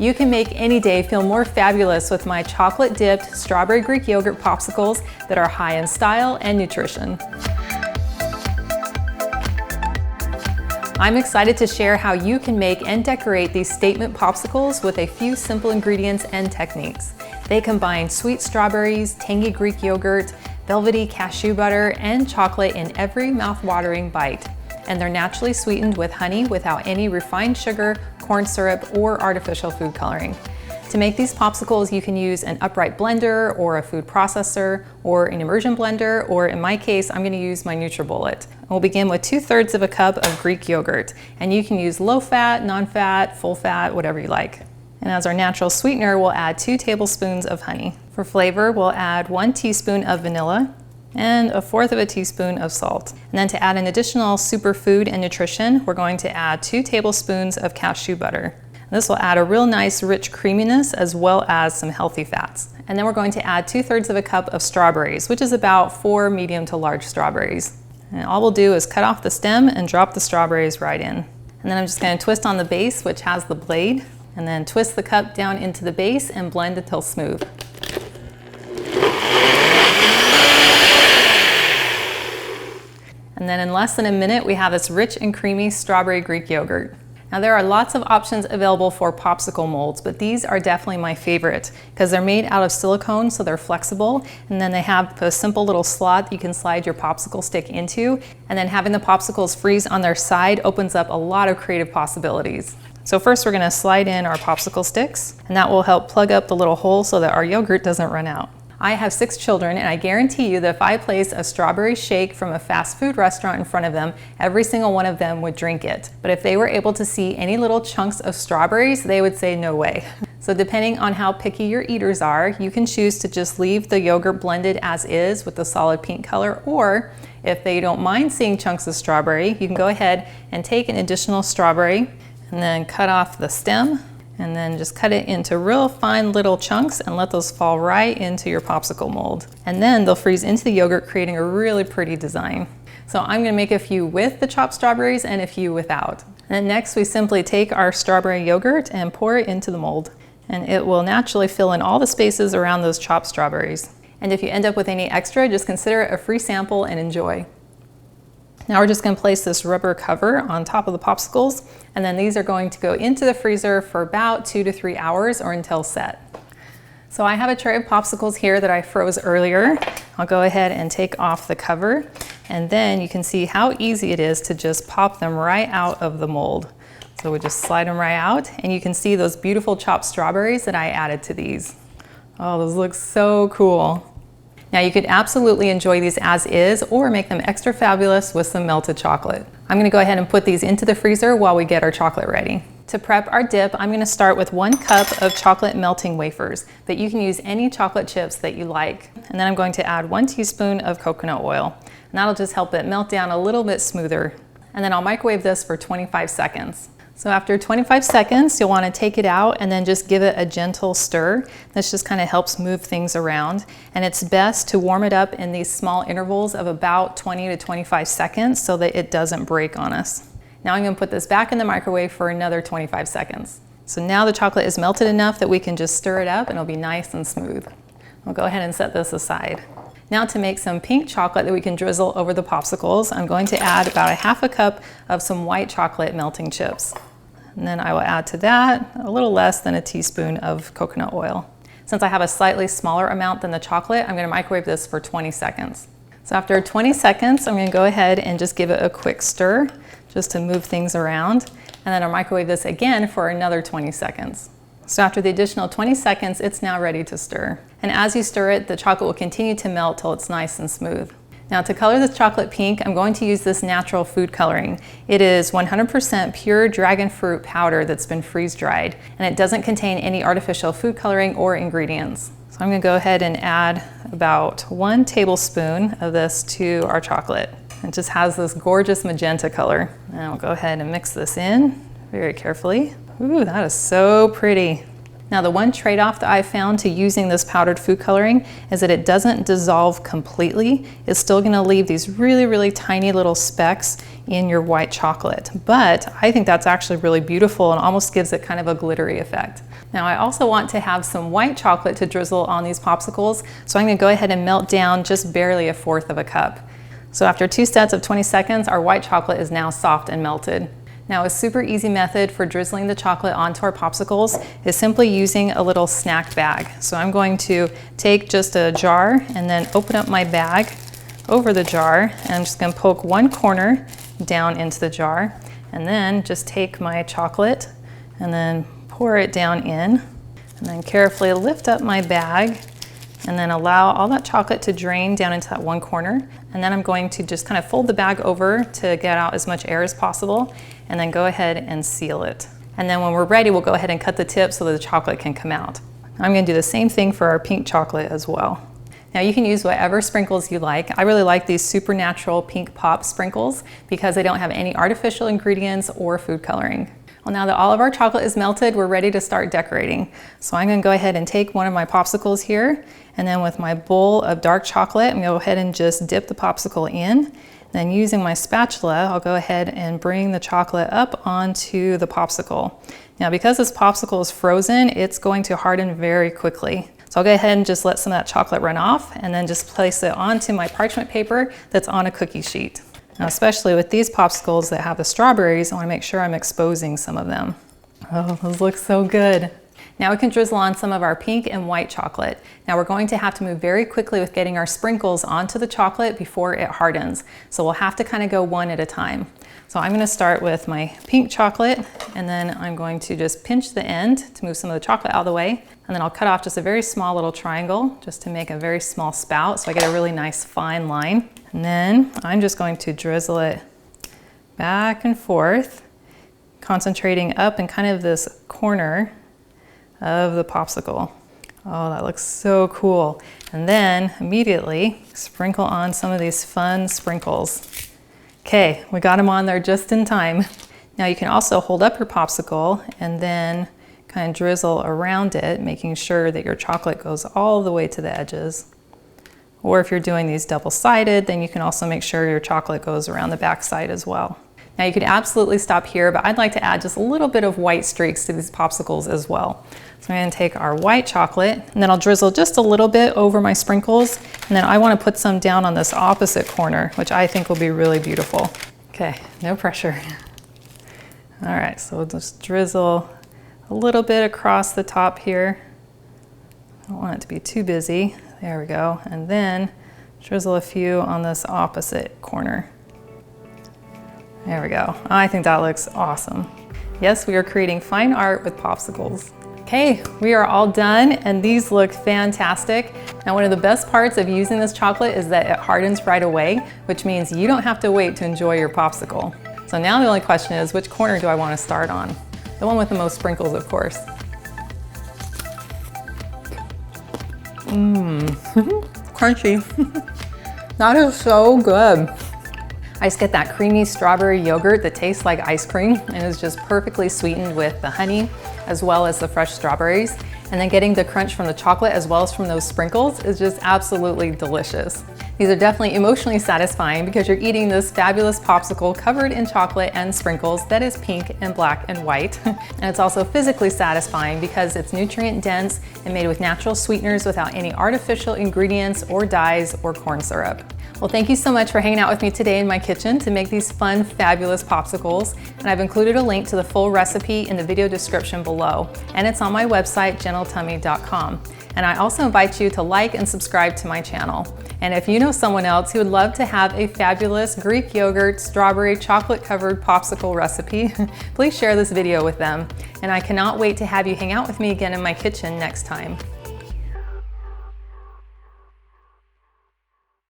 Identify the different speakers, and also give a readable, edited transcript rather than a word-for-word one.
Speaker 1: You can make any day feel more fabulous with my chocolate-dipped strawberry Greek yogurt popsicles that are high in style and nutrition. I'm excited to share how you can make and decorate these statement popsicles with a few simple ingredients and techniques. They combine sweet strawberries, tangy Greek yogurt, velvety cashew butter, and chocolate in every mouth-watering bite. And they're naturally sweetened with honey without any refined sugar, corn syrup, or artificial food coloring. To make these popsicles, you can use an upright blender or a food processor or an immersion blender, or in my case, I'm gonna use my NutriBullet. We'll begin with 2/3 of a cup of Greek yogurt, and you can use low fat, non-fat, full fat, whatever you like. And as our natural sweetener, we'll add 2 tablespoons of honey. For flavor, we'll add 1 teaspoon of vanilla and 1/4 of a teaspoon of salt. And then to add an additional superfood and nutrition, we're going to add 2 tablespoons of cashew butter. This will add a real nice rich creaminess as well as some healthy fats. And then we're going to add 2/3 of a cup of strawberries, which is about 4 medium to large strawberries. And all we'll do is cut off the stem and drop the strawberries right in. And then I'm just going to twist on the base, which has the blade, and then twist the cup down into the base and blend until smooth. And then in less than a minute, we have this rich and creamy strawberry Greek yogurt. Now there are lots of options available for popsicle molds, but these are definitely my favorite because they're made out of silicone, so they're flexible. And then they have a simple little slot you can slide your popsicle stick into. And then having the popsicles freeze on their side opens up a lot of creative possibilities. So first we're gonna slide in our popsicle sticks, and that will help plug up the little hole so that our yogurt doesn't run out. I have 6 children, and I guarantee you that if I place a strawberry shake from a fast food restaurant in front of them, every single one of them would drink it. But if they were able to see any little chunks of strawberries, they would say no way. So depending on how picky your eaters are, you can choose to just leave the yogurt blended as is with the solid pink color, or if they don't mind seeing chunks of strawberry, you can go ahead and take an additional strawberry and then cut off the stem, and then just cut it into real fine little chunks and let those fall right into your popsicle mold. And then they'll freeze into the yogurt, creating a really pretty design. So I'm gonna make a few with the chopped strawberries and a few without. And next we simply take our strawberry yogurt and pour it into the mold. And it will naturally fill in all the spaces around those chopped strawberries. And if you end up with any extra, just consider it a free sample and enjoy. Now we're just going to place this rubber cover on top of the popsicles, and then these are going to go into the freezer for about 2 to 3 hours or until set. So I have a tray of popsicles here that I froze earlier. I'll go ahead and take off the cover, and then you can see how easy it is to just pop them right out of the mold. So we just slide them right out, and you can see those beautiful chopped strawberries that I added to these. Oh, those look so cool. Now you could absolutely enjoy these as is or make them extra fabulous with some melted chocolate. I'm gonna go ahead and put these into the freezer while we get our chocolate ready. To prep our dip, I'm gonna start with 1 cup of chocolate melting wafers, but you can use any chocolate chips that you like. And then I'm going to add 1 teaspoon of coconut oil, and that'll just help it melt down a little bit smoother. And then I'll microwave this for 25 seconds. So after 25 seconds, you'll want to take it out and then just give it a gentle stir. This just kind of helps move things around. And it's best to warm it up in these small intervals of about 20 to 25 seconds so that it doesn't break on us. Now I'm going to put this back in the microwave for another 25 seconds. So now the chocolate is melted enough that we can just stir it up and it'll be nice and smooth. We'll go ahead and set this aside. Now to make some pink chocolate that we can drizzle over the popsicles, I'm going to add about 1/2 cup of some white chocolate melting chips. And then I will add to that a little less than a teaspoon of coconut oil. Since I have a slightly smaller amount than the chocolate, I'm going to microwave this for 20 seconds. So after 20 seconds, I'm going to go ahead and just give it a quick stir just to move things around. And then I'll microwave this again for another 20 seconds. So after the additional 20 seconds, it's now ready to stir. And as you stir it, the chocolate will continue to melt till it's nice and smooth. Now to color this chocolate pink, I'm going to use this natural food coloring. It is 100% pure dragon fruit powder that's been freeze dried, and it doesn't contain any artificial food coloring or ingredients. So I'm going to go ahead and add about 1 tablespoon of this to our chocolate. It just has this gorgeous magenta color. And I'll go ahead and mix this in very carefully. Ooh, that is so pretty. Now the one trade-off that I found to using this powdered food coloring is that it doesn't dissolve completely. It's still gonna leave these really, really tiny little specks in your white chocolate. But I think that's actually really beautiful and almost gives it kind of a glittery effect. Now I also want to have some white chocolate to drizzle on these popsicles, so I'm gonna go ahead and melt down just barely 1/4 of a cup. So after 2 sets of 20 seconds, our white chocolate is now soft and melted. Now a super easy method for drizzling the chocolate onto our popsicles is simply using a little snack bag. So I'm going to take just a jar and then open up my bag over the jar, and I'm just gonna poke one corner down into the jar, and then just take my chocolate and then pour it down in, and then carefully lift up my bag and then allow all that chocolate to drain down into that one corner. And then I'm going to just kind of fold the bag over to get out as much air as possible, and then go ahead and seal it. And then when we're ready, we'll go ahead and cut the tip so that the chocolate can come out. I'm gonna do the same thing for our pink chocolate as well. Now you can use whatever sprinkles you like. I really like these supernatural pink pop sprinkles because they don't have any artificial ingredients or food coloring. Well, now that all of our chocolate is melted, we're ready to start decorating. So I'm gonna go ahead and take one of my popsicles here, and then with my bowl of dark chocolate, I'm gonna go ahead and just dip the popsicle in. Then using my spatula, I'll go ahead and bring the chocolate up onto the popsicle. Now because this popsicle is frozen, it's going to harden very quickly. So I'll go ahead and just let some of that chocolate run off, and then just place it onto my parchment paper that's on a cookie sheet. Now, especially with these popsicles that have the strawberries, I want to make sure I'm exposing some of them. Oh, those look so good. Now we can drizzle on some of our pink and white chocolate. Now we're going to have to move very quickly with getting our sprinkles onto the chocolate before it hardens. So we'll have to kind of go one at a time. So I'm going to start with my pink chocolate, and then I'm going to just pinch the end to move some of the chocolate out of the way. And then I'll cut off just a very small little triangle just to make a very small spout so I get a really nice fine line. And then I'm just going to drizzle it back and forth, concentrating up in kind of this corner of the popsicle. Oh, that looks so cool. And then immediately sprinkle on some of these fun sprinkles. Okay, we got them on there just in time. Now you can also hold up your popsicle and then kind of drizzle around it, making sure that your chocolate goes all the way to the edges. Or if you're doing these double-sided, then you can also make sure your chocolate goes around the back side as well. Now you could absolutely stop here, but I'd like to add just a little bit of white streaks to these popsicles as well. So I'm going to take our white chocolate, and then I'll drizzle just a little bit over my sprinkles, and then I want to put some down on this opposite corner, which I think will be really beautiful. Okay, no pressure. All right, so we'll just drizzle a little bit across the top here. I don't want it to be too busy. There we go. And then drizzle a few on this opposite corner. There we go. I think that looks awesome. Yes, we are creating fine art with popsicles. Okay, we are all done, and these look fantastic. Now, one of the best parts of using this chocolate is that it hardens right away, which means you don't have to wait to enjoy your popsicle. So now the only question is, which corner do I want to start on? The one with the most sprinkles, of course. Crunchy. That is so good. I just get that creamy strawberry yogurt that tastes like ice cream and is just perfectly sweetened with the honey as well as the fresh strawberries. And then getting the crunch from the chocolate as well as from those sprinkles is just absolutely delicious. These are definitely emotionally satisfying because you're eating this fabulous popsicle covered in chocolate and sprinkles that is pink and black and white. And it's also physically satisfying because it's nutrient dense and made with natural sweeteners without any artificial ingredients or dyes or corn syrup. Well, thank you so much for hanging out with me today in my kitchen to make these fun, fabulous popsicles. And I've included a link to the full recipe in the video description below. And it's on my website, gentletummy.com. And I also invite you to like and subscribe to my channel. And if you know someone else who would love to have a fabulous Greek yogurt, strawberry, chocolate-covered popsicle recipe, please share this video with them. And I cannot wait to have you hang out with me again in my kitchen next time.